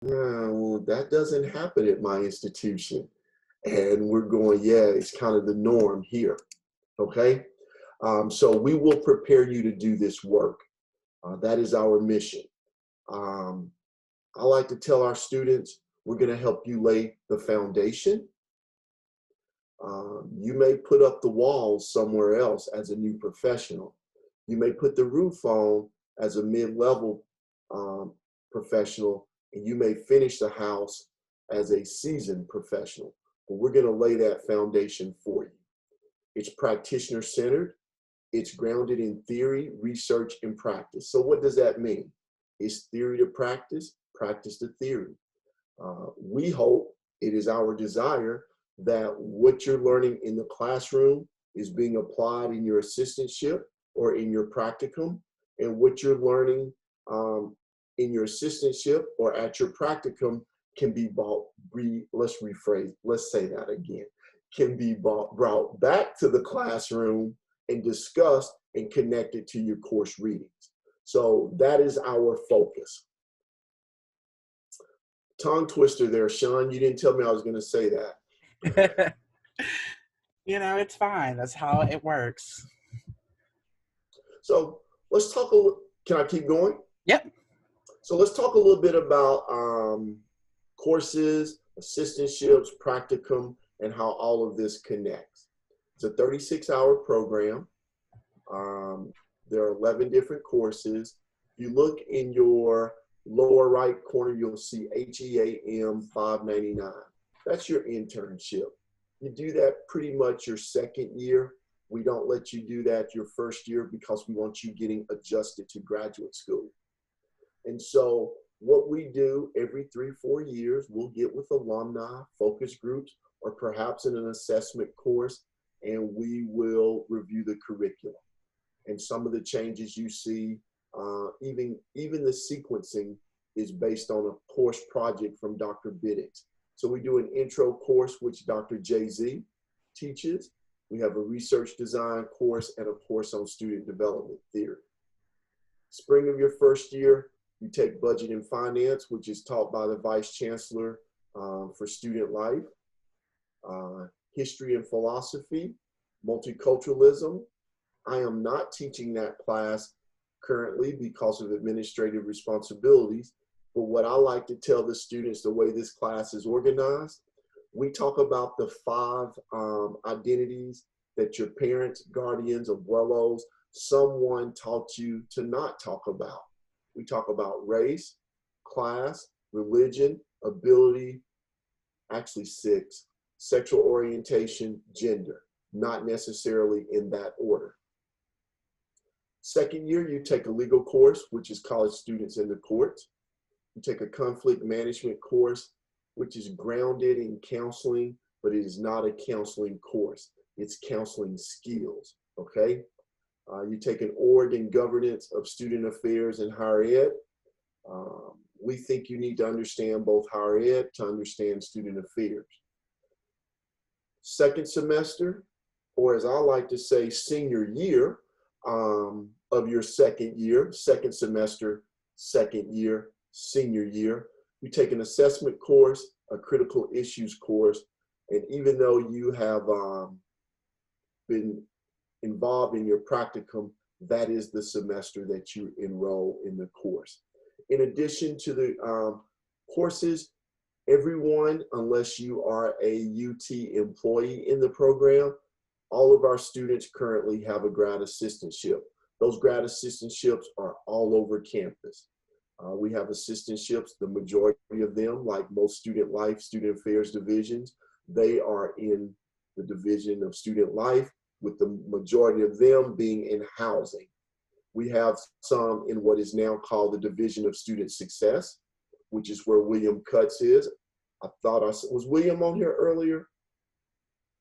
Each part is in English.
"Yeah, well, that doesn't happen at my institution." And we're going, "Yeah, it's kind of the norm here." Okay? So we will prepare you to do this work. That is our mission. Um, I like to tell our students, we're going to help you lay the foundation. You may put up the walls somewhere else as a new professional. You may put the roof on as a mid-level um, professional, and you may finish the house as a seasoned professional. But we're going to lay that foundation for you. It's practitioner-centered. It's grounded in theory, research, and practice. So what does that mean? It's theory to practice, practice to theory. We hope, it is our desire, that what you're learning in the classroom is being applied in your assistantship or in your practicum, and what you're learning in your assistantship or at your practicum can be let's say that again, can be brought back to the classroom and discussed and connected to your course readings. So that is our focus. Tongue twister there, Sean. You didn't tell me I was going to say that. It's fine. That's how it works. So let's talk a little. Can I keep going? Yep. So let's talk a little bit about courses, assistantships, practicum, and how all of this connects. It's a 36-hour program. There are 11 different courses. If you look in your lower right corner, you'll see HEAM 599. That's your internship. You do that pretty much your second year. We don't let you do that your first year because we want you getting adjusted to graduate school. And so what we do every 3-4 years, we'll get with alumni, focus groups, or perhaps in an assessment course, and we will review the curriculum. And some of the changes you see, even the sequencing is based on a course project from Dr. Biddix. So we do an intro course, which Dr. Jay-Z teaches. We have a research design course and a course on student development theory. Spring of your first year, you take budget and finance, which is taught by the vice chancellor for student life. History and philosophy, multiculturalism. I am not teaching that class currently because of administrative responsibilities, but what I like to tell the students, the way this class is organized, we talk about the 5 identities that your parents, guardians, abuelos, someone taught you to not talk about. We talk about race, class, religion, ability, actually 6, sexual orientation, gender, not necessarily in that order. Second year, you take a legal course, which is college students in the courts. You take a conflict management course, which is grounded in counseling, but it is not a counseling course. It's counseling skills, okay? You take an org and governance of student affairs and higher ed. We think you need to understand both higher ed to understand student affairs. Second semester, or as I like to say, senior year of your second year, second semester, second year, senior year, you take an assessment course, a critical issues course, and even though you have been involved in your practicum, that is the semester that you enroll in the course. In addition to the courses, everyone, unless you are a UT employee in the program, all of our students currently have a grad assistantship. Those grad assistantships are all over campus. We have assistantships, the majority of them, like most student life, student affairs divisions, they are in the division of student life, with the majority of them being in housing. We have some in what is now called the Division of Student Success, which is where William Cutts is. I thought was William on here earlier?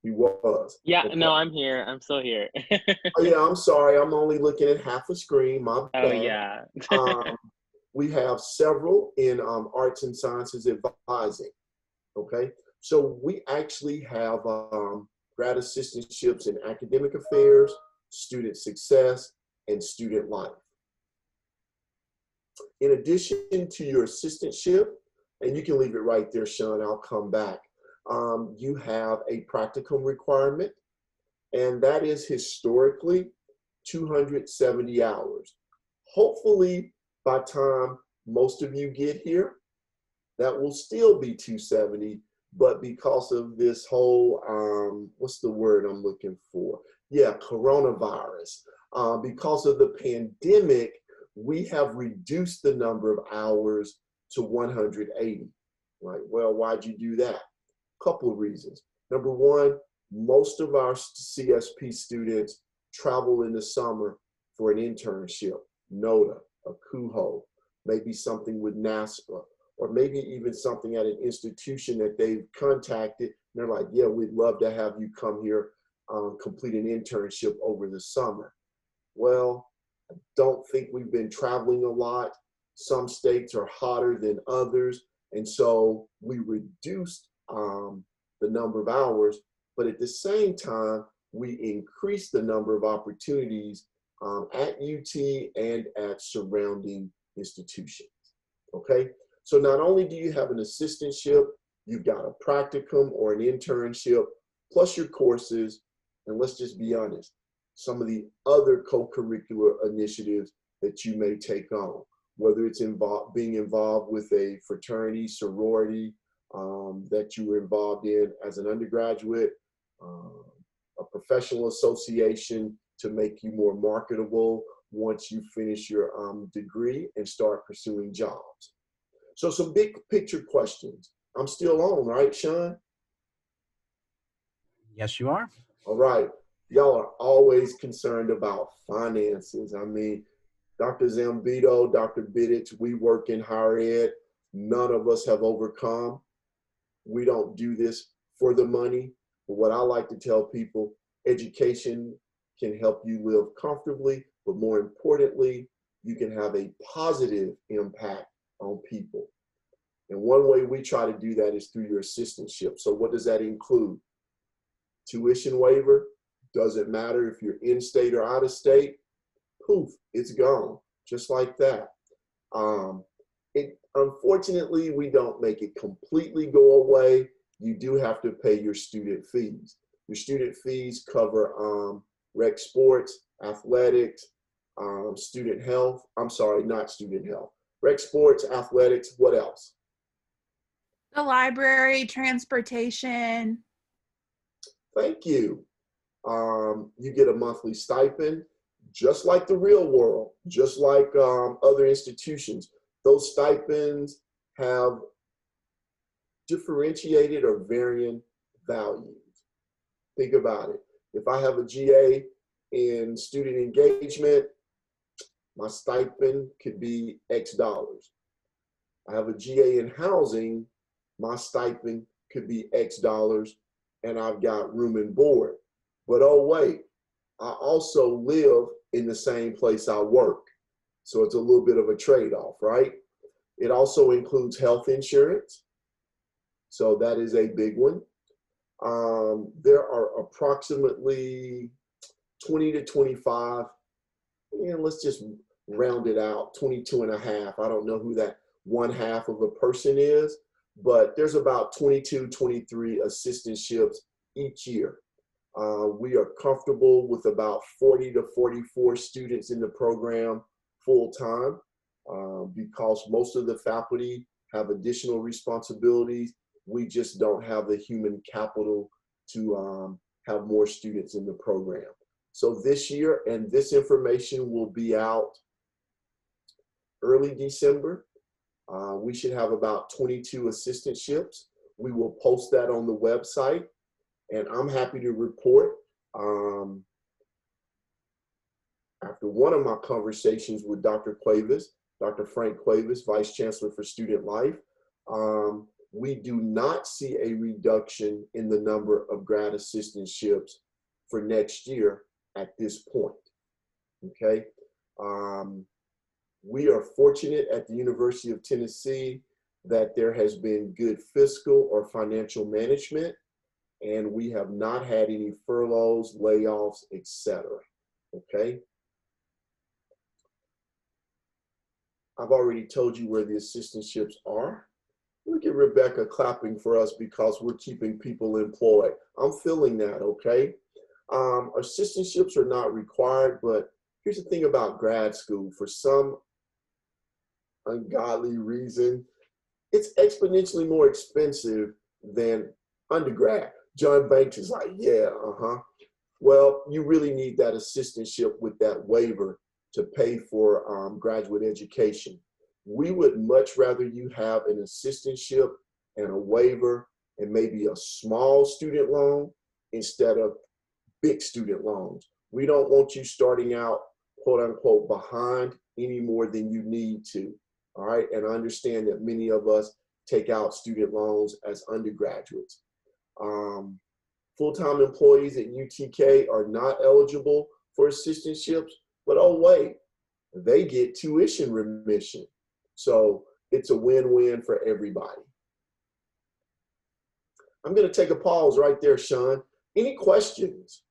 He was. Yeah, okay. No, I'm here. I'm still here. Oh, yeah, I'm sorry. I'm only looking at half a screen. My bad. Oh, yeah. We have several in arts and sciences advising. Okay. So we actually have grad assistantships in academic affairs, student success, and student life. In addition to your assistantship, And you can leave it right there, Sean. I'll come back. You have a practicum requirement, and that is historically 270 hours. Hopefully, by time most of you get here, that will still be 270, but because of this whole, what's the word I'm looking for? Yeah, coronavirus. Because of the pandemic, we have reduced the number of hours to 180. Right? Well, why'd you do that? Couple of reasons. Number one, most of our CSP students travel in the summer for an internship, NOTA, a KUHO, maybe something with NASPA, or maybe even something at an institution that they've contacted. And they're like, yeah, we'd love to have you come here, complete an internship over the summer. Well, I don't think we've been traveling a lot. Some states are hotter than others. And so we reduced the number of hours, but at the same time, we increased the number of opportunities at UT and at surrounding institutions, okay? So not only do you have an assistantship, you've got a practicum or an internship, plus your courses, and let's just be honest, some of the other co-curricular initiatives that you may take on, whether it's being involved with a fraternity, sorority that you were involved in as an undergraduate, a professional association to make you more marketable once you finish your degree and start pursuing jobs. So some big picture questions. I'm still on, right, Sean? Yes, you are. All right. Y'all are always concerned about finances. I mean, Dr. Zambito, Dr. Bidich, we work in higher ed. None of us have overcome. We don't do this for the money. But what I like to tell people, education can help you live comfortably, but more importantly, you can have a positive impact on people. And one way we try to do that is through your assistantship. So what does that include? Tuition waiver, doesn't matter if you're in state or out of state, poof, it's gone, just like that. Unfortunately, we don't make it completely go away. You do have to pay your student fees. Your student fees cover rec sports, athletics, student health. I'm sorry, not student health. Rec sports, athletics, what else? The library, transportation. Thank you. You get a monthly stipend, just like the real world, just like other institutions. Those stipends have differentiated or varying values. Think about it. If I have a GA in student engagement, my stipend could be X dollars. I have a GA in housing, my stipend could be X dollars, and I've got room and board. But oh wait, I also live in the same place I work. So it's a little bit of a trade-off, right? It also includes health insurance. So that is a big one. There are approximately 20 to 25, and let's just round it out, 22 and a half. I don't know who that one half of a person is, but there's about 22, 23 assistantships each year. We are comfortable with about 40 to 44 students in the program full time because most of the faculty have additional responsibilities. We just don't have the human capital to have more students in the program. So this year, and this information will be out early December, we should have about 22 assistantships. We will post that on the website, and I'm happy to report after one of my conversations with Dr. Cuevas, Dr. Frank Cuevas, Vice Chancellor for Student Life, we do not see a reduction in the number of grad assistantships for next year at this point, okay? We are fortunate at the University of Tennessee that there has been good fiscal or financial management, and we have not had any furloughs, layoffs, etc. Okay? I've already told you where the assistantships are. Look at Rebecca clapping for us because we're keeping people employed. I'm feeling that, okay? Assistantships are not required, but here's the thing about grad school. For some ungodly reason, it's exponentially more expensive than undergrad. John Banks is like, yeah, Well, you really need that assistantship with that waiver to pay for graduate education. We would much rather you have an assistantship and a waiver and maybe a small student loan instead of big student loans. We don't want you starting out, quote unquote, behind any more than you need to. All right. And I understand that many of us take out student loans as undergraduates. Full-time employees at UTK are not eligible for assistantships, but oh wait, they get tuition remission. So it's a win-win for everybody. I'm going to take a pause right there, Sean. Any questions?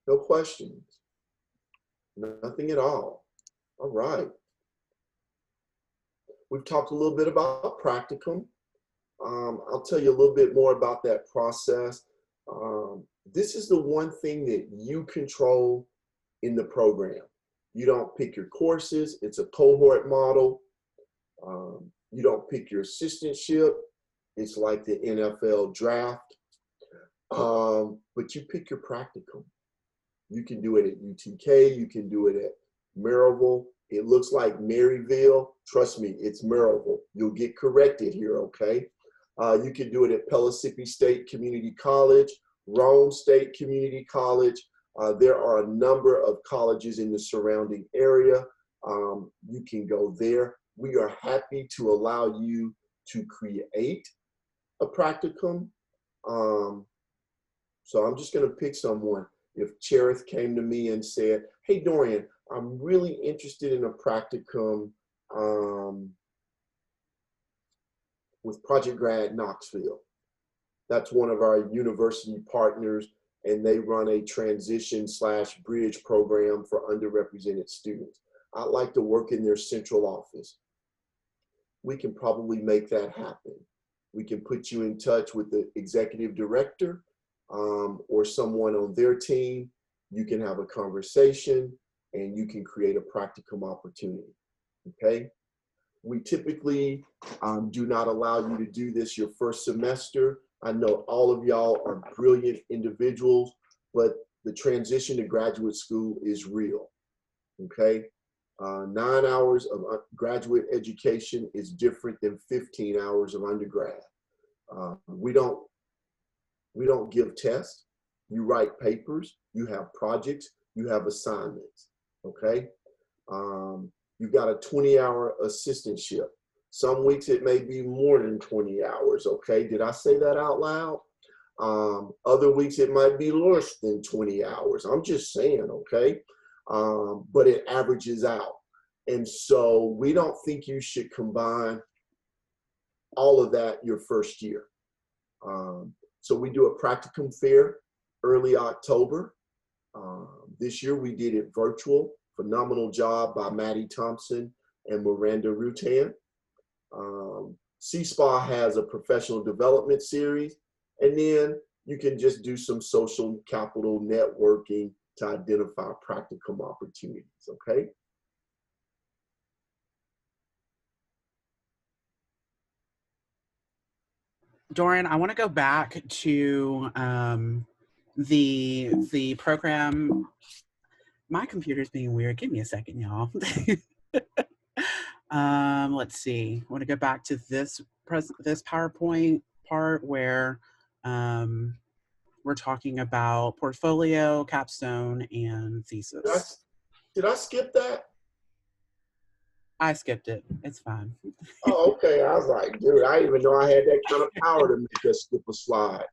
No questions. Nothing at all. All right. We've talked a little bit about practicum. I'll tell you a little bit more about that process. This is the one thing that you control in the program. You don't pick your courses. It's a cohort model. You don't pick your assistantship. It's like the NFL draft. But you pick your practicum. You can do it at UTK. You can do it at Maryville. It looks like Maryville. Trust me, it's Maryville. You'll get corrected here, okay? You can do it at Pellissippi State Community College, Rome State Community College. There are a number of colleges in the surrounding area. You can go there. We are happy to allow you to create a practicum. So I'm just going to pick someone. If Cherith came to me and said, hey, Dorian, I'm really interested in a practicum with Project Grad Knoxville. That's one of our university partners, and they run a transition/bridge program for underrepresented students. I'd like to work in their central office. We can probably make that happen. We can put you in touch with the executive director or someone on their team. You can have a conversation and you can create a practicum opportunity, okay? We typically do not allow you to do this your first semester. I know all of y'all are brilliant individuals, but the transition to graduate school is real, okay? 9 hours of graduate education is different than 15 hours of undergrad. We don't give tests. You write papers, you have projects, you have assignments, okay? You've got a 20-hour assistantship. Some weeks it may be more than 20 hours, okay? Did I say that out loud? Other weeks it might be less than 20 hours. I'm just saying, okay? But it averages out. And so we don't think you should combine all of that your first year. So we do a practicum fair early October. This year we did it virtual. Phenomenal job by Maddie Thompson and Miranda Rutan. CSPA has a professional development series, and then you can just do some social capital networking to identify practicum opportunities, okay? Dorian, I want to go back to the program. My computer's being weird. Give me a second, y'all. Let's see. I want to go back to this PowerPoint part where we're talking about portfolio, capstone, and thesis. Did I skip that? I skipped it. It's fine. Oh, okay. I was like, dude, I didn't even know I had that kind of power to make us skip a slide.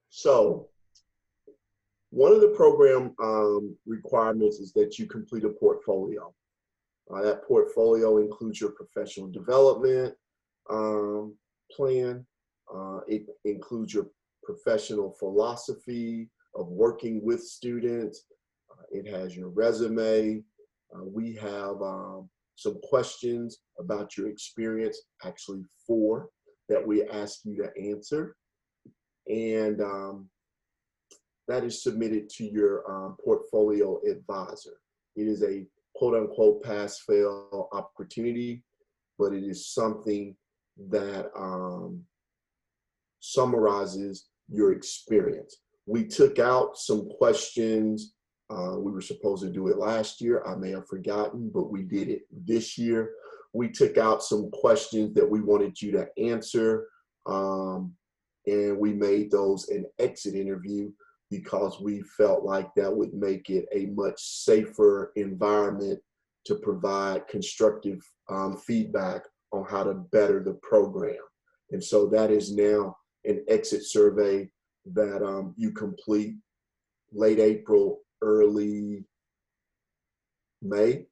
So one of the program requirements is that you complete a portfolio. That portfolio includes your professional development plan. It includes your professional philosophy of working with students, It has your resume. We have some questions about your experience, actually 4 that we ask you to answer. And that is submitted to your portfolio advisor. It is a quote unquote pass fail opportunity, but it is something that summarizes your experience. We took out some questions. We were supposed to do it last year. I may have forgotten, but we did it this year. We took out some questions that we wanted you to answer, and we made those an exit interview because we felt like that would make it a much safer environment to provide constructive feedback on how to better the program. And so that is now an exit survey that you complete late April, early May.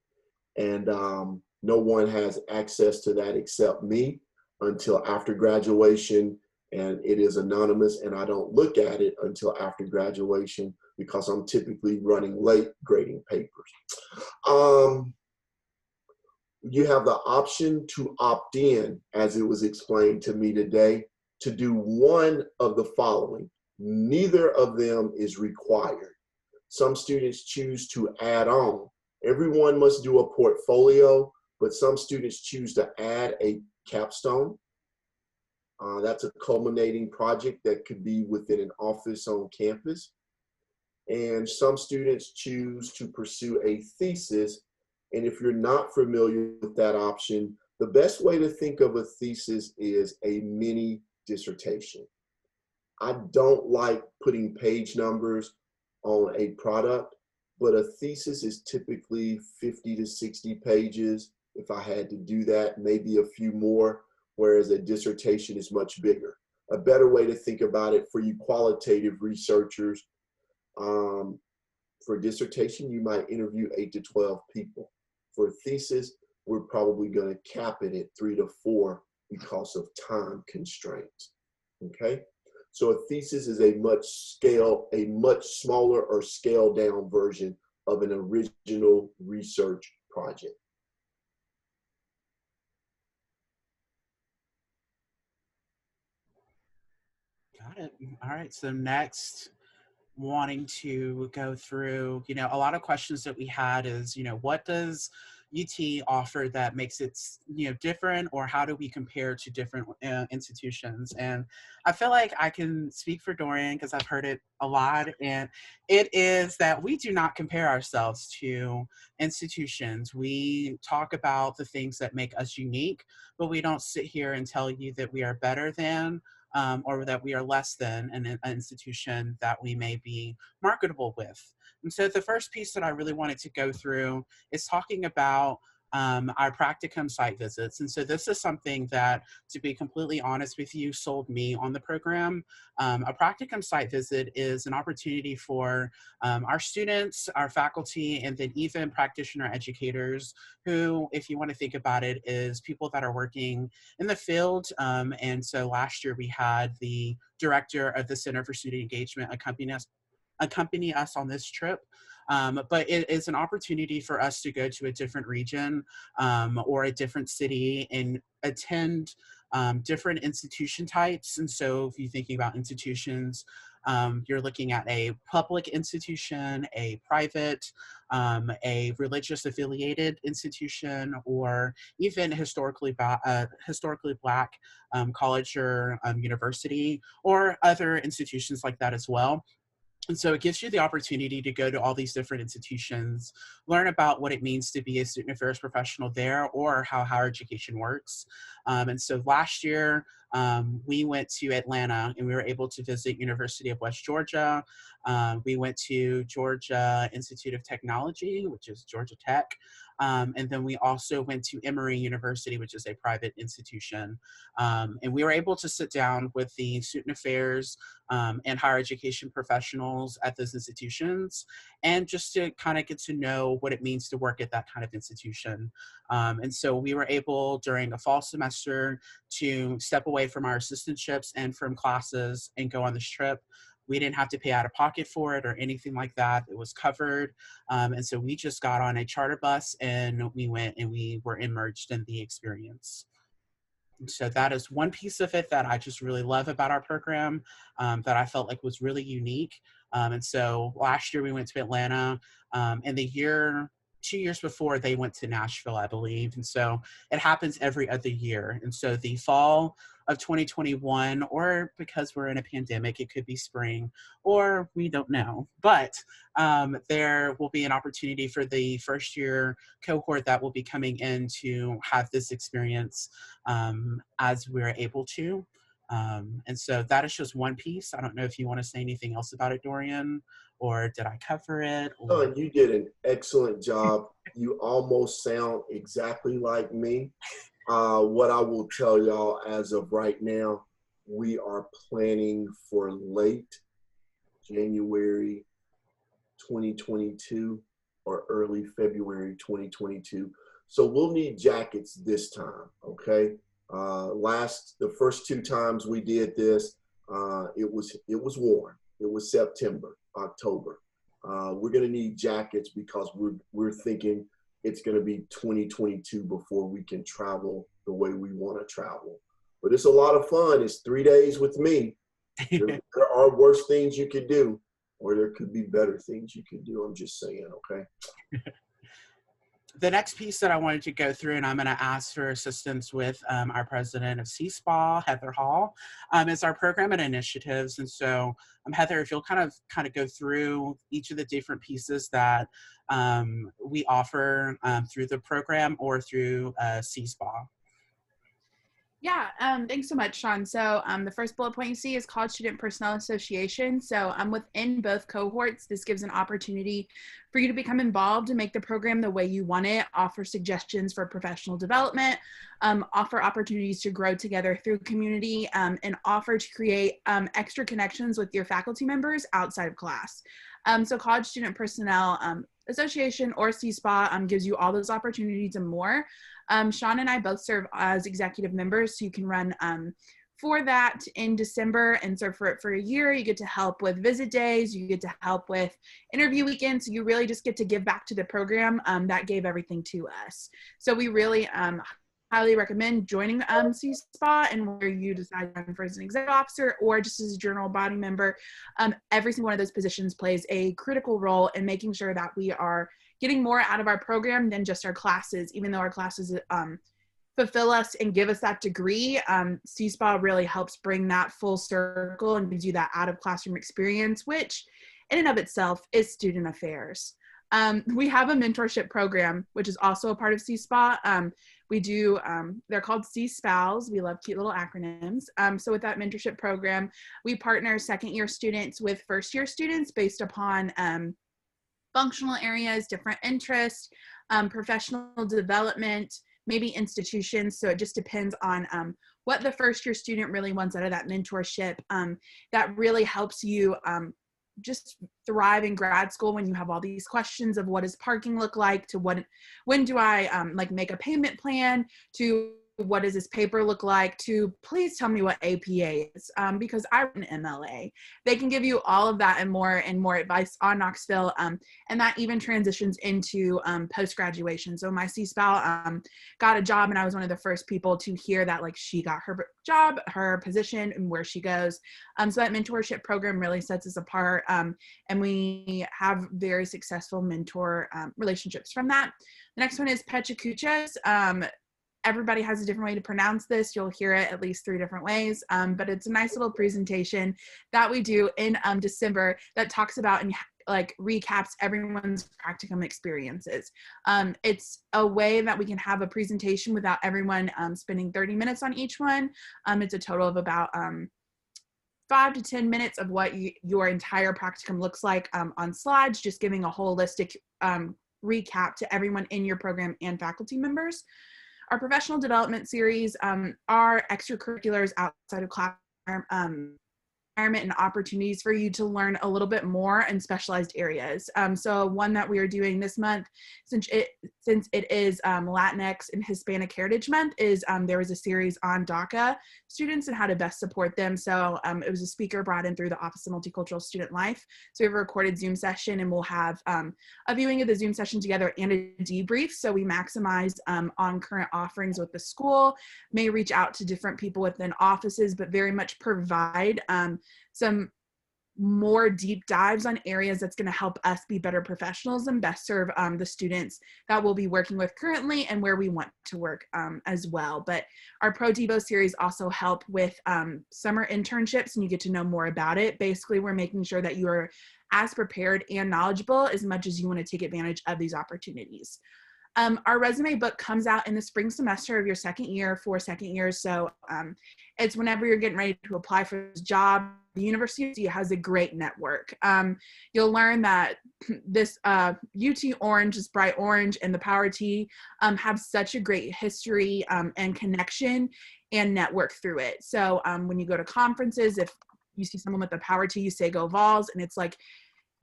And no one has access to that except me until after graduation. And it is anonymous, and I don't look at it until after graduation because I'm typically running late grading papers. You have the option to opt in, as it was explained to me today, to do one of the following. Neither of them is required. Some students choose to add on. Everyone must do a portfolio, but some students choose to add a capstone. That's a culminating project that could be within an office on campus. And some students choose to pursue a thesis. And if you're not familiar with that option, the best way to think of a thesis is a mini dissertation. I don't like putting page numbers on a product, but a thesis is typically 50 to 60 pages. If I had to do that, maybe a few more, whereas a dissertation is much bigger. A better way to think about it for you qualitative researchers, for dissertation, you might interview 8 to 12 people. For a thesis, we're probably going to cap it at 3 to 4 because of time constraints. Okay, so a thesis is a much smaller or scaled down version of an original research project. Got it. All right. So next, wanting to go through, a lot of questions that we had is, what does UT offer that makes it, different, or how do we compare to different institutions? And I feel like I can speak for Dorian because I've heard it a lot, and it is that we do not compare ourselves to institutions. We talk about the things that make us unique, but we don't sit here and tell you that we are better than or that we are less than an institution that we may be marketable with. And so the first piece that I really wanted to go through is talking about our practicum site visits. And so this is something that, to be completely honest with you, sold me on the program. A practicum site visit is an opportunity for our students, our faculty, and then even practitioner educators who, if you want to think about it, is people that are working in the field. And so last year we had the director of the Center for Student Engagement accompany us on this trip. But it is an opportunity for us to go to a different region or a different city and attend different institution types. And so if you're thinking about institutions, you're looking at a public institution, a private, a religious affiliated institution, or even historically Black college or university, or other institutions like that as well. And so it gives you the opportunity to go to all these different institutions, learn about what it means to be a student affairs professional there, or how higher education works. And so last year, we went to Atlanta and we were able to visit University of West Georgia. We went to Georgia Institute of Technology, which is Georgia Tech. And then we also went to Emory University, which is a private institution. And we were able to sit down with the student affairs and higher education professionals at those institutions, and just to kind of get to know what it means to work at that kind of institution. And so we were able, during a fall semester, to step away from our assistantships and from classes and go on this trip. We didn't have to pay out of pocket for it or anything like that. It was covered. And so we just got on a charter bus and we went and we were immersed in the experience. And so that is one piece of it that I just really love about our program, that I felt like was really unique. And so last year we went to Atlanta, and 2 years before they went to Nashville, I believe. And so it happens every other year. And so the fall of 2021, or because we're in a pandemic, it could be spring, or we don't know. But there will be an opportunity for the first year cohort that will be coming in to have this experience as we're able to. And so that is just one piece. I don't know if you want to say anything else about it, Dorian, or did I cover it? Or... You did an excellent job. You almost sound exactly like me. What I will tell y'all as of right now, we are planning for late January 2022 or early February 2022. So we'll need jackets this time, okay? The first 2 times we did this, it was warm. It was September, October. We're gonna need jackets because we're thinking it's gonna be 2022 before we can travel the way we want to travel. But it's a lot of fun. It's 3 days with me. There are worse things you could do, or there could be better things you could do. I'm just saying, okay? The next piece that I wanted to go through, and I'm going to ask for assistance with our president of CSPA, Heather Hall, is our program and initiatives. And so, Heather, if you'll kind of go through each of the different pieces that we offer through the program or through CSPA. Yeah, thanks so much, Sean. So the first bullet point you see is College Student Personnel Association. So within both cohorts, this gives an opportunity for you to become involved and make the program the way you want it, offer suggestions for professional development, offer opportunities to grow together through community, and offer to create extra connections with your faculty members outside of class. So College Student Personnel Association, or CSPA, gives you all those opportunities and more. Sean and I both serve as executive members, so you can run for that in December and serve for it for a year. You get to help with visit days, you get to help with interview weekends, so you really just get to give back to the program that gave everything to us. So we really highly recommend joining CSPA, and where you decide to run for as an executive officer or just as a general body member. Every single one of those positions plays a critical role in making sure that we are getting more out of our program than just our classes. Even though our classes fulfill us and give us that degree, CSPA really helps bring that full circle and gives you that out of classroom experience, which in and of itself is student affairs. We have a mentorship program, which is also a part of CSPA. We do, they're called C-SPALs. We love cute little acronyms. So with that mentorship program, we partner second-year students with first-year students based upon functional areas, different interests, professional development, maybe institutions. So it just depends on what the first-year student really wants out of that mentorship. That really helps you just thrive in grad school when you have all these questions of what does parking look like, to when do I make a payment plan, to what does this paper look like, to please tell me what APA is, because I run MLA. They can give you all of that and more advice on Knoxville, and that even transitions into post-graduation. So my CSPAL got a job, and I was one of the first people to hear that she got her job, her position, and where she goes. So that mentorship program really sets us apart, and we have very successful mentor relationships from that. The next one is Pechacuchas. Everybody has a different way to pronounce this. You'll hear it at least 3 different ways, but it's a nice little presentation that we do in December that talks about and recaps everyone's practicum experiences. It's a way that we can have a presentation without everyone spending 30 minutes on each one. It's a total of about 5 to 10 minutes of what your entire practicum looks like on slides, just giving a holistic recap to everyone in your program and faculty members. Our professional development series are extracurriculars outside of class and opportunities for you to learn a little bit more in specialized areas. So one that we are doing this month, since it is Latinx and Hispanic Heritage Month, is there was a series on DACA students and how to best support them. So it was a speaker brought in through the Office of Multicultural Student Life. So we have a recorded Zoom session, and we'll have a viewing of the Zoom session together and a debrief. So we maximize on current offerings with the school, may reach out to different people within offices, but very much provide some more deep dives on areas that's going to help us be better professionals and best serve the students that we'll be working with currently and where we want to work as well. But our Pro Devo series also help with summer internships, and you get to know more about it. Basically, we're making sure that you are as prepared and knowledgeable as much as you want to take advantage of these opportunities. Our resume book comes out in the spring semester of your second year for second years. So it's whenever you're getting ready to apply for this job. The university has a great network. You'll learn that this UT Orange, this bright orange, and the Power T have such a great history and connection and network through it. So when you go to conferences, if you see someone with the Power T, you say go Vols, and it's like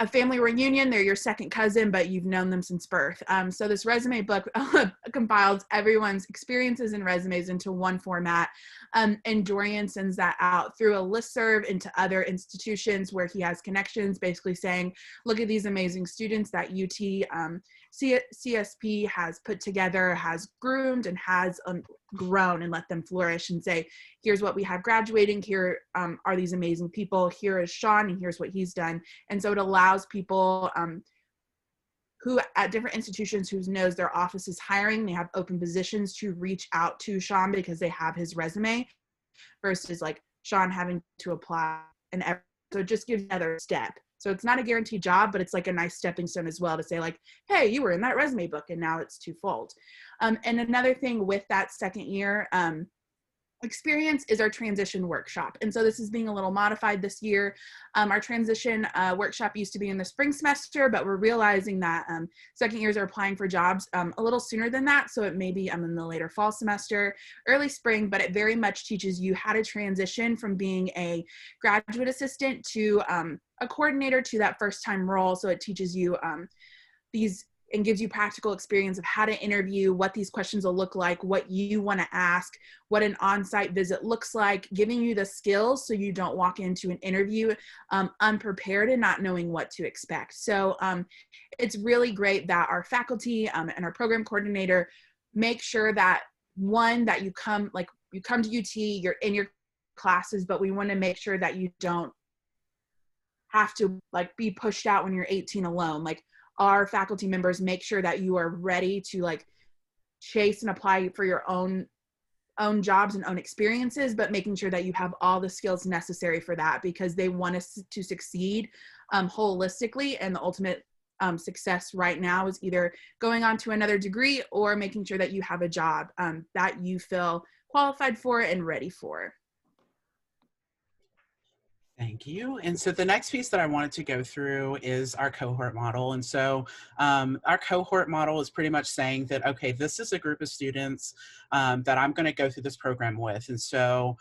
a family reunion. They're your second cousin, but you've known them since birth. So this resume book compiles everyone's experiences and resumes into one format. And Dorian sends that out through a listserv into other institutions where he has connections, basically saying, look at these amazing students that UT CSP has put together, has groomed, and has grown, and let them flourish, and say, here's what we have graduating, here are these amazing people, here is Sean, and here's what he's done. And so it allows people who at different institutions who knows their office is hiring, they have open positions, to reach out to Sean because they have his resume, versus like Sean having to apply. And so it just gives another step. So it's not a guaranteed job, but it's like a nice stepping stone as well to say like, hey, you were in that resume book, and now it's twofold. And another thing with that second year experience is our transition workshop. And so this is being a little modified this year. Our transition workshop used to be in the spring semester, but we're realizing that second years are applying for jobs a little sooner than that. So it may be in the later fall semester, early spring, but it very much teaches you how to transition from being a graduate assistant to a coordinator to that first time role. So it teaches you these and gives you practical experience of how to interview, what these questions will look like, what you want to ask, what an on-site visit looks like, giving you the skills so you don't walk into an interview unprepared and not knowing what to expect. So it's really great that our faculty and our program coordinator make sure that, one, that you come to UT, you're in your classes, but we want to make sure that you don't have to like be pushed out when you're 18 alone. Like, our faculty members make sure that you are ready to like chase and apply for your own jobs and own experiences, but making sure that you have all the skills necessary for that, because they want us to succeed holistically. And the ultimate success right now is either going on to another degree or making sure that you have a job that you feel qualified for and ready for. Thank you. And so the next piece that I wanted to go through is our cohort model. And so our cohort model is pretty much saying that, okay, this is a group of students that I'm going to go through this program with. And so,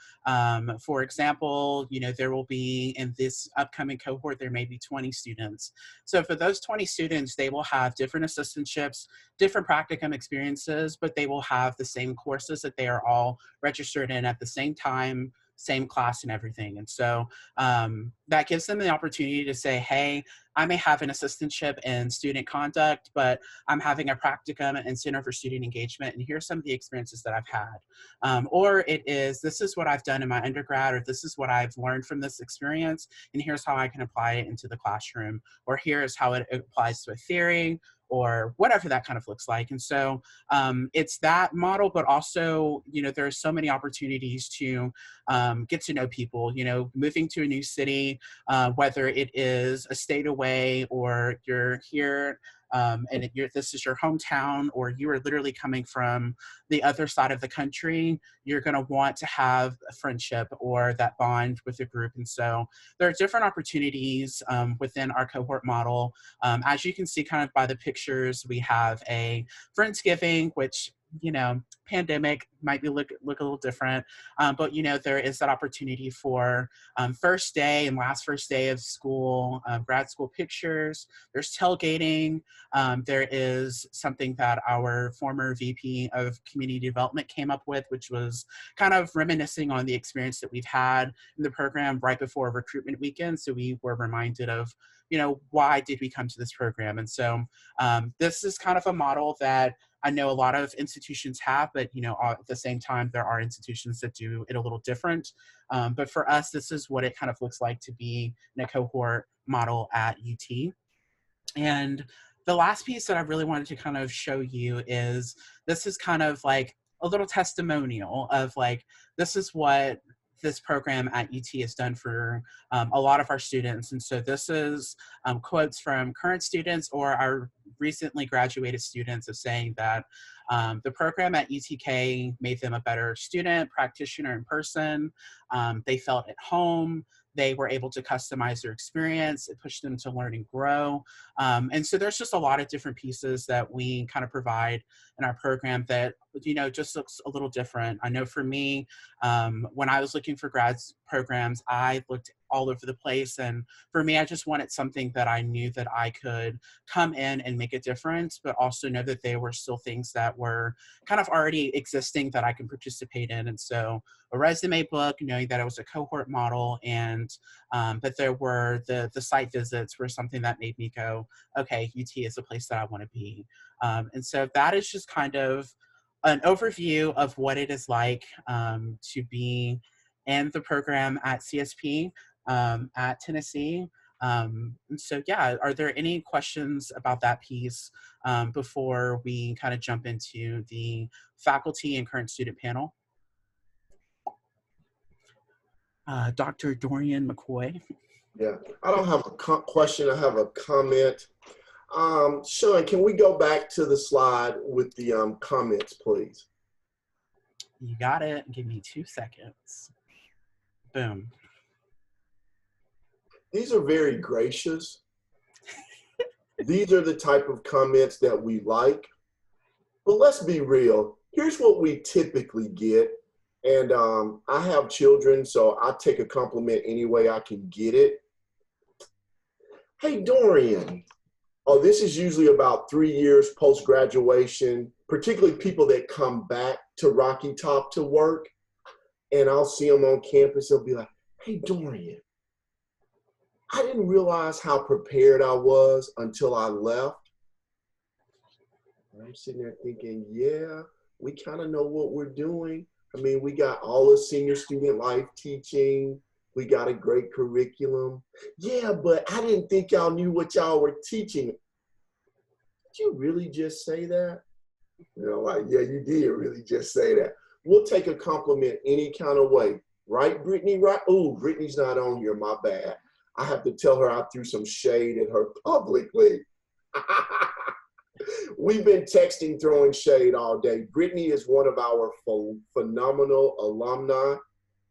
for example, there will be in this upcoming cohort, there may be 20 students. So for those 20 students, they will have different assistantships, different practicum experiences, but they will have the same courses that they are all registered in at the same time, same class and everything. And so that gives them the opportunity to say, hey, I may have an assistantship in student conduct, but I'm having a practicum in Center for Student Engagement, and here's some of the experiences that I've had. Or it is, this is what I've done in my undergrad, or this is what I've learned from this experience, and here's how I can apply it into the classroom, or here's how it applies to a theory, or whatever that kind of looks like. And so it's that model, but also, there are so many opportunities to get to know people, moving to a new city, whether it is a state away or you're here and this is your hometown, or you are literally coming from the other side of the country, you're going to want to have a friendship or that bond with the group. And so there are different opportunities within our cohort model. As you can see kind of by the pictures, we have a Friendsgiving, which you know, pandemic might be look a little different, but you know, there is that opportunity for first day and last first day of school, grad school pictures. There's tailgating. There is something that our former VP of Community Development came up with, which was kind of reminiscing on the experience that we've had in the program right before recruitment weekend. So we were reminded of, you know, why did we come to this program? And so this is kind of a model that I know a lot of institutions have, but you know, at the same time, there are institutions that do it a little different. But for us, this is what it kind of looks like to be in a cohort model at UT. And the last piece that I really wanted to kind of show you is this is kind of like a little testimonial of like, this is what this program at UT has done for a lot of our students. And so this is quotes from current students or our recently graduated students of saying that the program at UTK made them a better student, practitioner in person. They felt at home. They were able to customize their experience. It pushed them to learn and grow. And so there's just a lot of different pieces that we kind of provide in our program that, you know, just looks a little different. I know for me, when I was looking for grads programs, I looked all over the place. And for me, I just wanted something that I knew that I could come in and make a difference, but also know that there were still things that were kind of already existing that I can participate in. And so a resume book, knowing that it was a cohort model, and that there were the site visits were something that made me go, okay, UT is a place that I want to be. And so that is just kind of an overview of what it is like to be in the program at CSP at Tennessee. And so, yeah, are there any questions about that piece before we kind of jump into the faculty and current student panel? Dr. Dorian McCoy. Yeah, I don't have a question. I have a comment. Sean, can we go back to the slide with the comments, please? You got it. Give me 2 seconds. Boom. These are very gracious. These are the type of comments that we like. But let's be real. Here's what we typically get. And I have children, so I take a compliment any way I can get it. Hey, Dorian. Oh, this is usually about 3 years post-graduation, particularly people that come back to Rocky Top to work. And I'll see them on campus. They'll be like, hey, Dorian, I didn't realize how prepared I was until I left. And I'm sitting there thinking, yeah, we kind of know what we're doing. I mean, we got all the senior student life teaching. We got a great curriculum. Yeah, but I didn't think y'all knew what y'all were teaching. Did you really just say that? You know, like, yeah, you did really just say that. We'll take a compliment any kind of way. Right, Brittany? Right? Oh, Brittany's not on here. My bad. I have to tell her I threw some shade at her publicly. We've been texting, throwing shade all day. Brittany is one of our phenomenal alumni.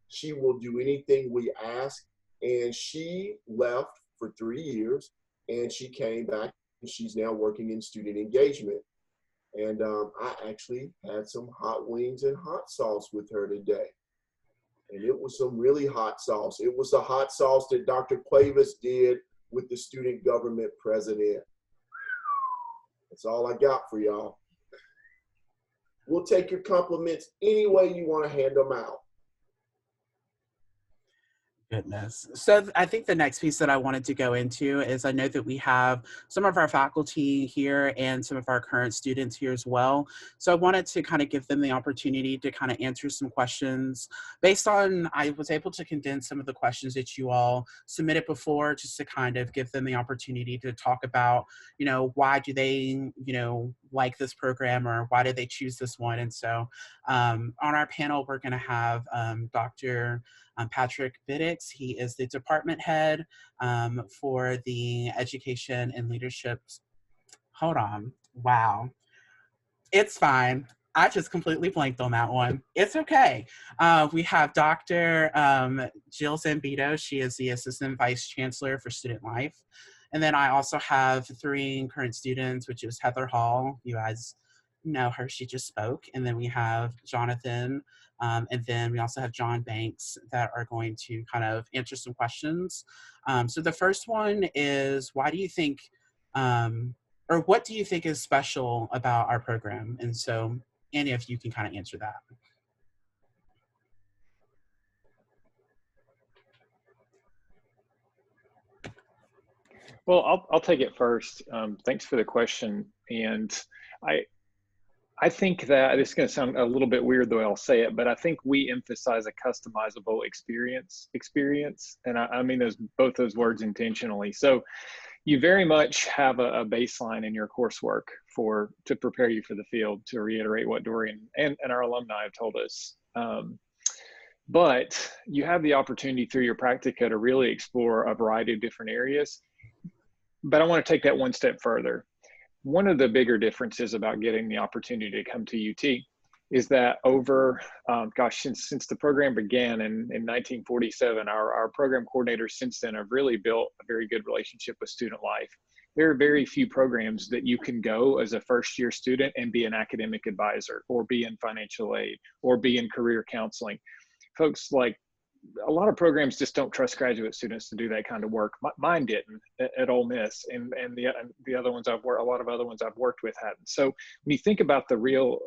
She will do anything we ask. And she left for 3 years, and she came back, and she's now working in student engagement. And I actually had some hot wings and hot sauce with her today. And it was some really hot sauce. It was the hot sauce that Dr. Cuevas did with the student government president. That's all I got for y'all. We'll take your compliments any way you want to hand them out. Goodness. So I think the next piece that I wanted to go into is I know that we have some of our faculty here and some of our current students here as well. So I wanted to kind of give them the opportunity to kind of answer some questions based on, I was able to condense some of the questions that you all submitted before, just to kind of give them the opportunity to talk about, you know, why do they, you know, like this program, or why did they choose this one? And so on our panel, we're going to have Dr. Patrick Biddix. He is the department head for the education and leadership. Hold on. Wow. It's fine. I just completely blanked on that one. It's okay. We have Dr. Jill Zambito. She is the Assistant Vice Chancellor for Student Life. And then I also have 3 current students, which is Heather Hall. You guys No, Hershey just spoke. And then we have Jonathan. And then we also have John Banks that are going to kind of answer some questions. So the first one is, why do you think, or what do you think is special about our program? And so, Annie, if you can kind of answer that. Well, I'll take it first. Thanks for the question. And I think that this is going to sound a little bit weird the way I'll say it, but I think we emphasize a customizable experience. And I mean both those words intentionally. So you very much have a baseline in your coursework to prepare you for the field, to reiterate what Dorian and our alumni have told us. But you have the opportunity through your practica to really explore a variety of different areas. But I want to take that one step further. One of the bigger differences about getting the opportunity to come to UT is that since the program began in 1947, our program coordinators since then have really built a very good relationship with student life. There are very few programs that you can go as a first-year student and be an academic advisor, or be in financial aid, or be in career counseling. Folks, like, a lot of programs just don't trust graduate students to do that kind of work. Mine didn't at Ole Miss, and the other ones a lot of other ones I've worked with hadn't. So when you think about the real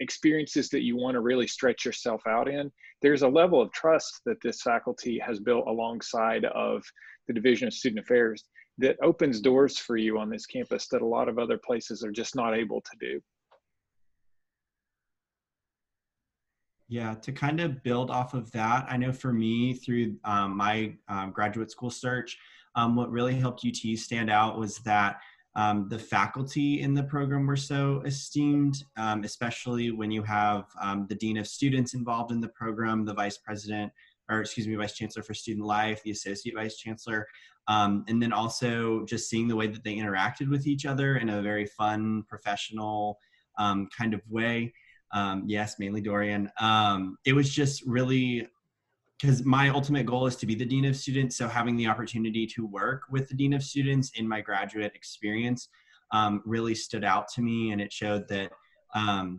experiences that you want to really stretch yourself out in, there's a level of trust that this faculty has built alongside of the Division of Student Affairs that opens doors for you on this campus that a lot of other places are just not able to do. Yeah, to kind of build off of that, I know for me through my graduate school search, what really helped UT stand out was that the faculty in the program were so esteemed, especially when you have the Dean of Students involved in the program, the Vice Chancellor for Student Life, the Associate Vice Chancellor, and then also just seeing the way that they interacted with each other in a very fun, professional kind of way. Yes, mainly Dorian. It was just really, because my ultimate goal is to be the Dean of Students, so having the opportunity to work with the Dean of Students in my graduate experience really stood out to me, and it showed that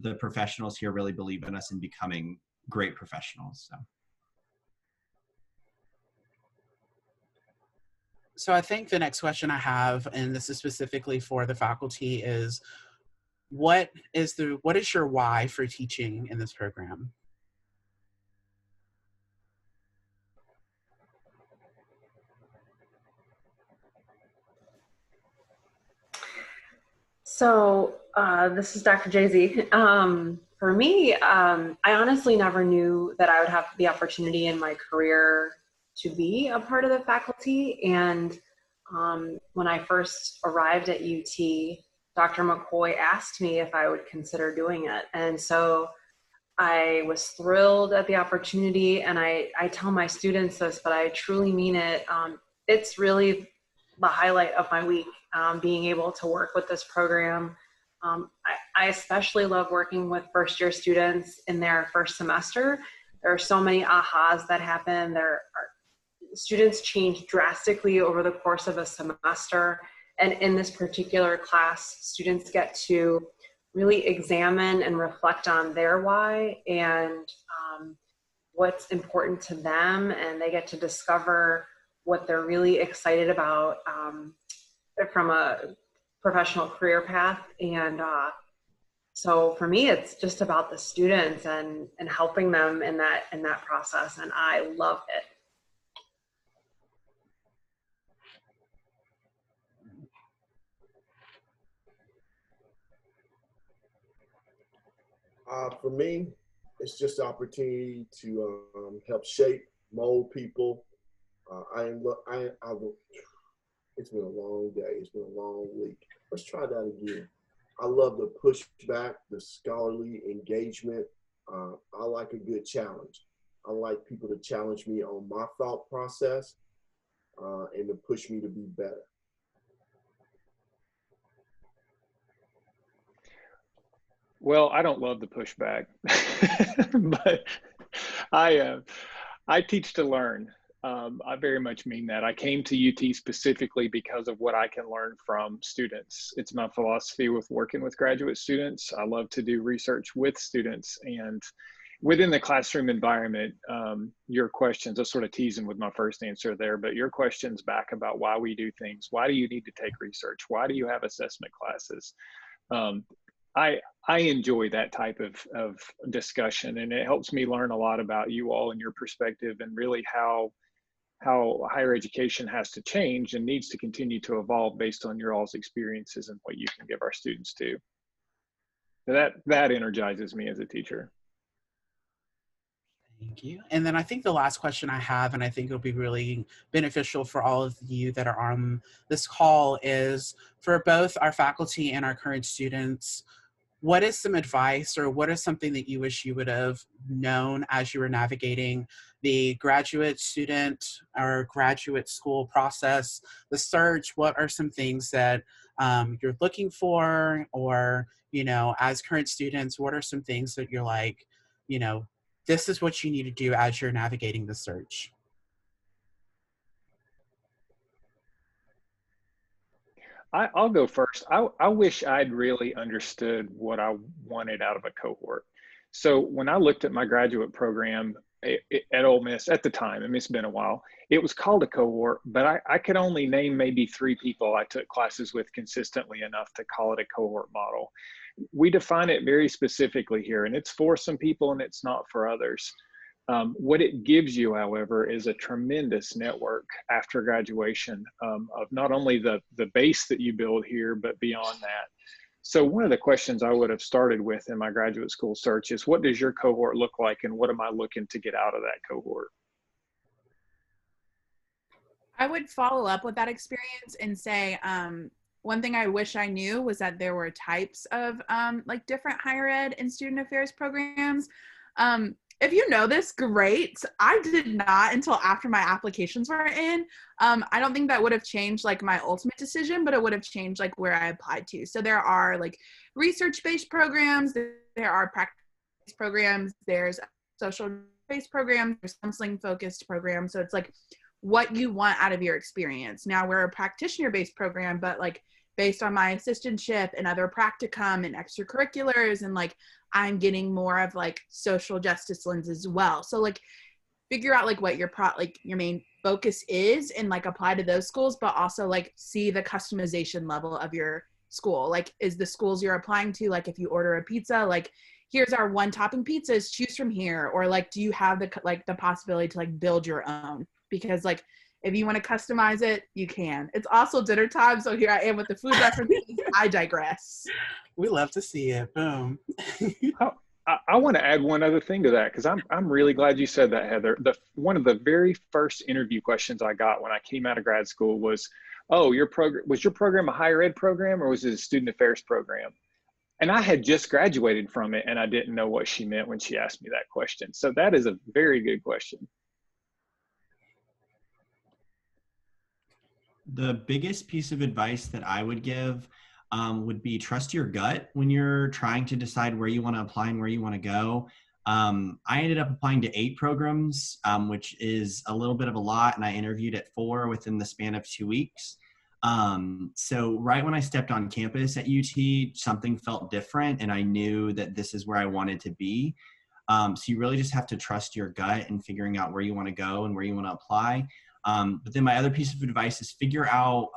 the professionals here really believe in us in becoming great professionals. So I think the next question I have, and this is specifically for the faculty, is what is your why for teaching in this program? So this is Dr. Jay-Z. For me, I honestly never knew that I would have the opportunity in my career to be a part of the faculty. And when I first arrived at UT, Dr. McCoy asked me if I would consider doing it. And so I was thrilled at the opportunity, and I tell my students this, but I truly mean it. It's really the highlight of my week, being able to work with this program. I especially love working with first-year students in their first semester. There are so many ahas that happen. Students change drastically over the course of a semester. And in this particular class, students get to really examine and reflect on their why and what's important to them. And they get to discover what they're really excited about from a professional career path. And so for me, it's just about the students and helping them in that process. And I love it. For me, it's just an opportunity to help shape, mold people. It's been a long day. It's been a long week. Let's try that again. I love the pushback, the scholarly engagement. I like a good challenge. I like people to challenge me on my thought process and to push me to be better. Well, I don't love the pushback, but I teach to learn. I very much mean that. I came to UT specifically because of what I can learn from students. It's my philosophy with working with graduate students. I love to do research with students, and within the classroom environment, your questions, I sort of teasing with my first answer there, but your questions back about why we do things, why do you need to take research? Why do you have assessment classes? I enjoy that type of discussion, and it helps me learn a lot about you all and your perspective, and really how higher education has to change and needs to continue to evolve based on your all's experiences and what you can give our students too. So that energizes me as a teacher. Thank you. And then I think the last question I have, and I think it'll be really beneficial for all of you that are on this call, is for both our faculty and our current students, what is some advice, or what is something that you wish you would have known as you were navigating the graduate student or graduate school process, the search? What are some things that you're looking for, or, you know, as current students, what are some things that you're like, you know, this is what you need to do as you're navigating the search? I'll go first. I wish I'd really understood what I wanted out of a cohort. So when I looked at my graduate program at Ole Miss at the time, I mean, it's been a while, it was called a cohort, but I could only name maybe 3 people I took classes with consistently enough to call it a cohort model. We define it very specifically here, and it's for some people and it's not for others. What it gives you, however, is a tremendous network after graduation of not only the base that you build here, but beyond that. So one of the questions I would have started with in my graduate school search is, what does your cohort look like, and what am I looking to get out of that cohort? I would follow up with that experience and say, one thing I wish I knew was that there were types of like different higher ed and student affairs programs. If you know this, great. I did not until after my applications were in. I don't think that would have changed like my ultimate decision, but it would have changed like where I applied to. So there are like research-based programs, there are practice programs, there's social-based programs, there's counseling-focused programs. So it's like what you want out of your experience. Now we're a practitioner-based program, but like based on my assistantship and other practicum and extracurriculars, and like I'm getting more of like social justice lens as well. So like figure out like what your your main focus is, and like apply to those schools, but also like see the customization level of your school. Like, is the schools you're applying to, like if you order a pizza, like here's our 1 topping pizzas, choose from here, or like do you have the possibility to like build your own? Because like if you want to customize it, you can. It's also dinner time, so here I am with the food references. I digress. We love to see it. Boom. I want to add one other thing to that, because I'm really glad you said that, Heather. One of the very first interview questions I got when I came out of grad school was, "Oh, was your program a higher ed program, or was it a student affairs program?" And I had just graduated from it, and I didn't know what she meant when she asked me that question. So that is a very good question. The biggest piece of advice that I would give would be trust your gut when you're trying to decide where you want to apply and where you want to go. I ended up applying to 8 programs, which is a little bit of a lot, and I interviewed at 4 within the span of 2 weeks. So right when I stepped on campus at UT, something felt different, and I knew that this is where I wanted to be. So you really just have to trust your gut in figuring out where you want to go and where you want to apply. But then my other piece of advice is figure out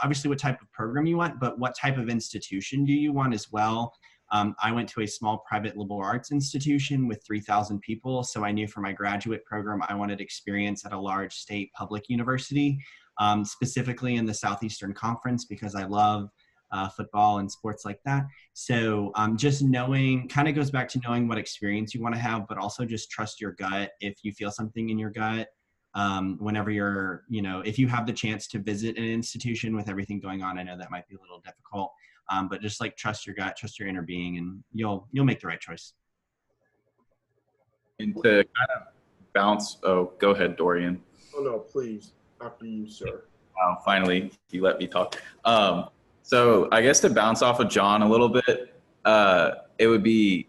obviously what type of program you want, but what type of institution do you want as well. I went to a small private liberal arts institution with 3,000 people. So I knew for my graduate program, I wanted experience at a large state public university, specifically in the Southeastern Conference, because I love football and sports like that. So just knowing, kind of goes back to knowing what experience you want to have, but also just trust your gut. If you feel something in your gut, whenever you're, if you have the chance to visit an institution with everything going on, I know that might be a little difficult, but just like trust your gut, trust your inner being, and you'll make the right choice. And to kind of bounce, go ahead, Dorian. Oh no, please, after you, sir. Wow, finally, you let me talk. So I guess to bounce off of John a little bit, it would be,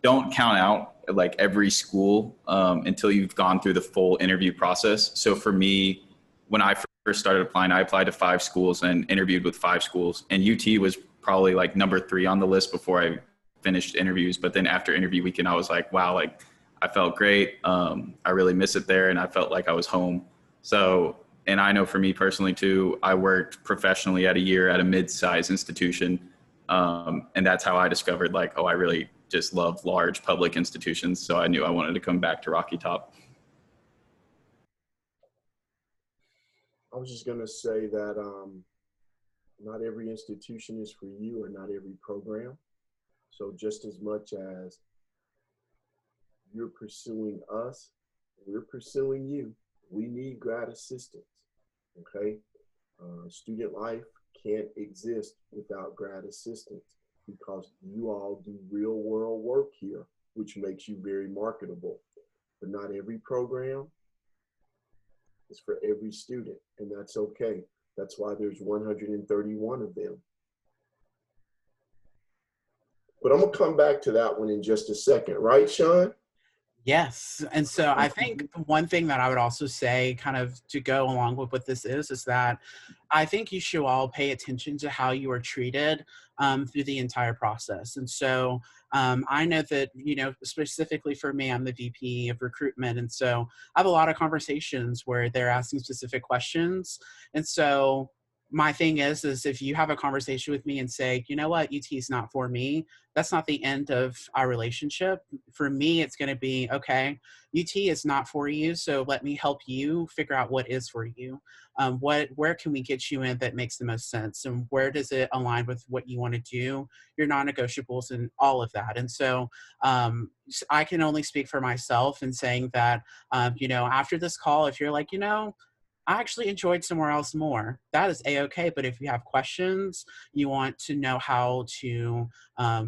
don't count out like every school until you've gone through the full interview process. So for me, when I first started applying, I applied to 5 schools and interviewed with 5 schools. And UT was probably like number 3 on the list before I finished interviews. But then after interview weekend, I was like, wow, like I felt great. I really miss it there. And I felt like I was home. So, and I know for me personally too, I worked professionally at a year at a mid-sized institution. And that's how I discovered like, oh, I really just love large public institutions. So I knew I wanted to come back to Rocky Top. I was just going to say that not every institution is for you, or not every program. So just as much as you're pursuing us, we're pursuing you. We need grad assistance, okay? Student life can't exist without grad assistance, because you all do real world work here, which makes you very marketable. But not every program is for every student, and that's okay. That's why there's 131 of them. But I'm gonna come back to that one in just a second, right, Sean? Yes. And so I think one thing that I would also say, kind of to go along with what this is that I think you should all pay attention to how you are treated through the entire process. And so I know that, you know, specifically for me, I'm the VP of recruitment. And so I have a lot of conversations where they're asking specific questions. And so my thing is if you have a conversation with me and say, you know what, UT is not for me, that's not the end of our relationship. For me, it's going to be, okay, UT is not for you, so let me help you figure out what is for you. Where can we get you in that makes the most sense? And where does it align with what you want to do, your non-negotiables and all of that? And so I can only speak for myself in saying that, you know, after this call, if you're like, you know, I actually enjoyed somewhere else more, that is a-okay. But if you have questions, you want to know how to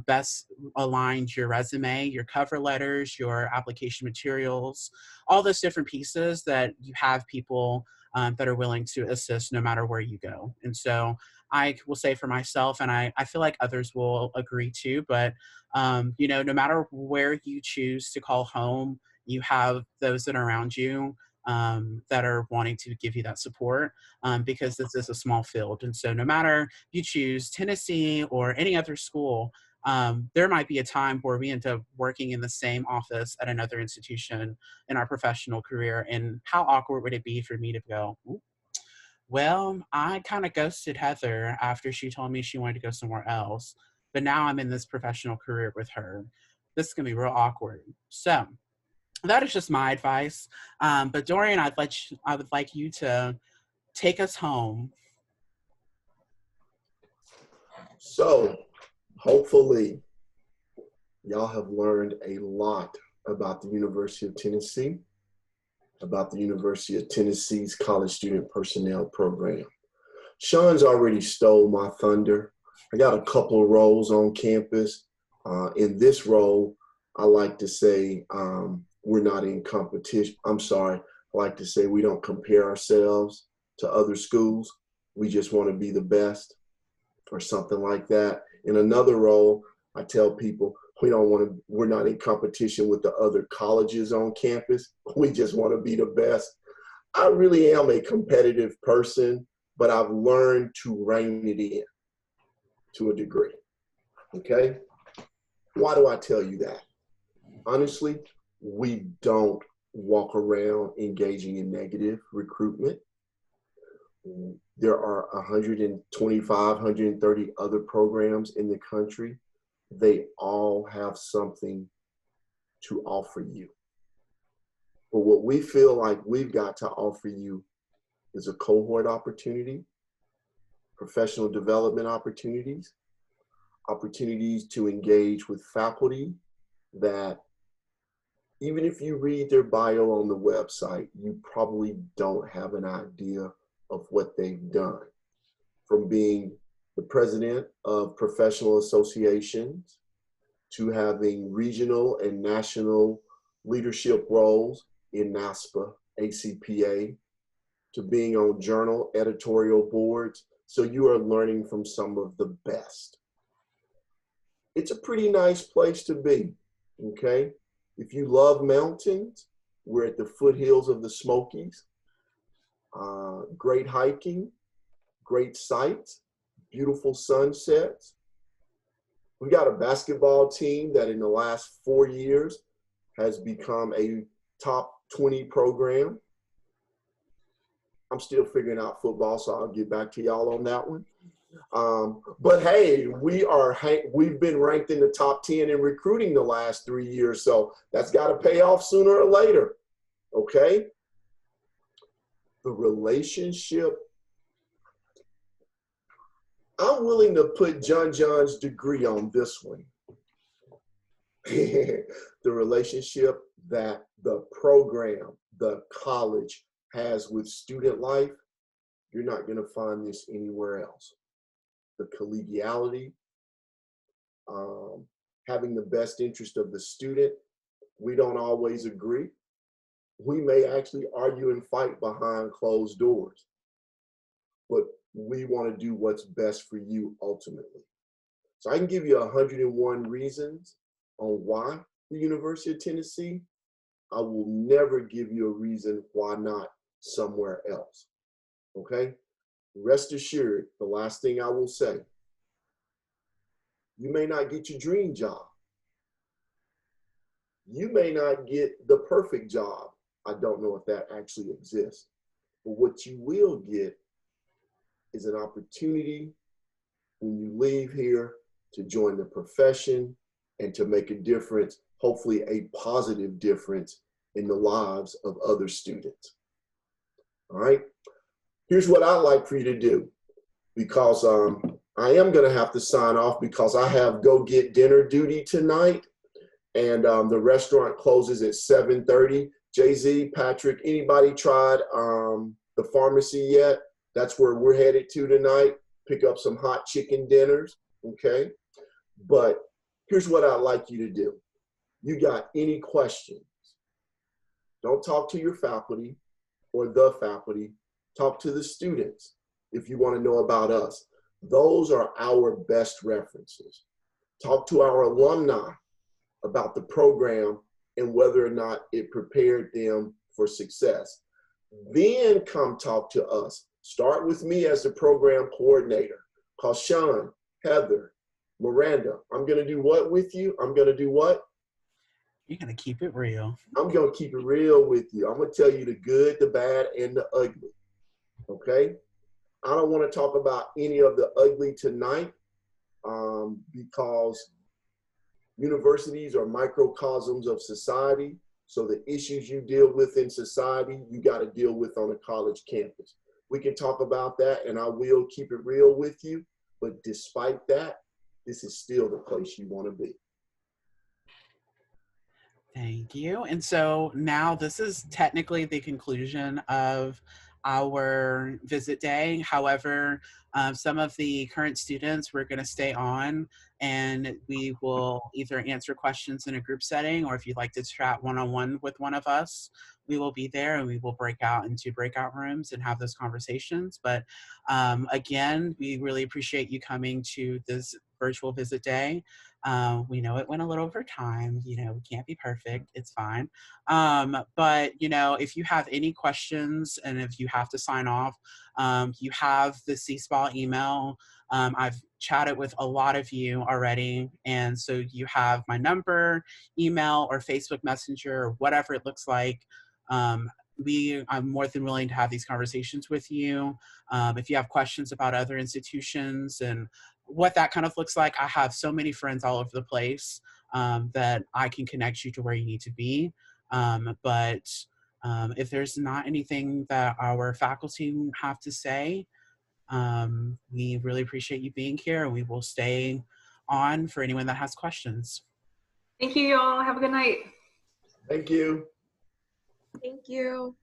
best align your resume, your cover letters, your application materials, all those different pieces, that you have people that are willing to assist no matter where you go. And so I will say for myself, and I feel like others will agree too, but you know, no matter where you choose to call home, you have those that are around you that are wanting to give you that support, because this is a small field. And so no matter if you choose Tennessee or any other school, there might be a time where we end up working in the same office at another institution in our professional career. And how awkward would it be for me to go, well, I kind of ghosted Heather after she told me she wanted to go somewhere else, but now I'm in this professional career with her. This is going to be real awkward. So that is just my advice. But Dorian, I would like you to take us home. So hopefully y'all have learned a lot about the University of Tennessee, about the University of Tennessee's College Student Personnel Program. Sean's already stole my thunder. I got a couple of roles on campus. In this role, I like to say, we're not in competition. I'm sorry. I like to say we don't compare ourselves to other schools. We just want to be the best, or something like that. In another role, I tell people we're not in competition with the other colleges on campus. We just want to be the best. I really am a competitive person, but I've learned to rein it in to a degree. Okay? Why do I tell you that? Honestly, we don't walk around engaging in negative recruitment. There are 125, 130 other programs in the country. They all have something to offer you. But what we feel like we've got to offer you is a cohort opportunity, professional development opportunities, opportunities to engage with faculty that, even if you read their bio on the website, you probably don't have an idea of what they've done. From being the president of professional associations, to having regional and national leadership roles in NASPA, ACPA, to being on journal editorial boards. So you are learning from some of the best. It's a pretty nice place to be, okay? If you love mountains, we're at the foothills of the Smokies. Great hiking, great sights, beautiful sunsets. We got a basketball team that in the last 4 years has become a top 20 program. I'm still figuring out football, so I'll get back to y'all on that one. But hey, we've been ranked in the top 10 in recruiting the last 3 years, so that's got to pay off sooner or later, okay? The relationship, I'm willing to put John's degree on this one. The relationship that the program, the college has with student life, you're not going to find this anywhere else. The collegiality, having the best interest of the student. We don't always agree. We may actually argue and fight behind closed doors, but we want to do what's best for you ultimately. So I can give you 101 reasons on why the University of Tennessee. I will never give you a reason why not somewhere else, okay? Rest assured, the last thing I will say, you may not get your dream job. You may not get the perfect job. I don't know if that actually exists. But what you will get is an opportunity when you leave here to join the profession and to make a difference, hopefully a positive difference in the lives of other students. All right, here's what I'd like for you to do, because I am gonna have to sign off because I have go get dinner duty tonight, and the restaurant closes at 7:30. Jay-Z, Patrick, anybody tried the pharmacy yet? That's where we're headed to tonight. Pick up some hot chicken dinners, okay? But here's what I'd like you to do. You got any questions? Don't talk to your faculty or the faculty. Talk to the students if you want to know about us. Those are our best references. Talk to our alumni about the program and whether or not it prepared them for success. Then come talk to us. Start with me as the program coordinator. Call Sean, Heather, Miranda. I'm going to do what with you? I'm going to do what? You're going to keep it real. I'm going to keep it real with you. I'm going to tell you the good, the bad, and the ugly. Okay? I don't want to talk about any of the ugly tonight because universities are microcosms of society. So the issues you deal with in society, you got to deal with on a college campus. We can talk about that, and I will keep it real with you. But despite that, this is still the place you want to be. Thank you. And so now this is technically the conclusion of our visit day. However, some of the current students, we're going to stay on and we will either answer questions in a group setting, or if you'd like to chat one-on-one with one of us, we will be there and we will break out into breakout rooms and have those conversations. But again, we really appreciate you coming to this virtual visit day. We know it went a little over time, you know, we can't be perfect, it's fine. But, you know, if you have any questions and if you have to sign off, you have the CSPA email. I've chatted with a lot of you already, and so you have my number, email, or Facebook Messenger, or whatever it looks like. I'm more than willing to have these conversations with you. If you have questions about other institutions and what that kind of looks like, I have so many friends all over the place that I can connect you to where you need to be. But if there's not anything that our faculty have to say, we really appreciate you being here, and we will stay on for anyone that has questions. Thank you, y'all. Have a good night. Thank you. Thank you.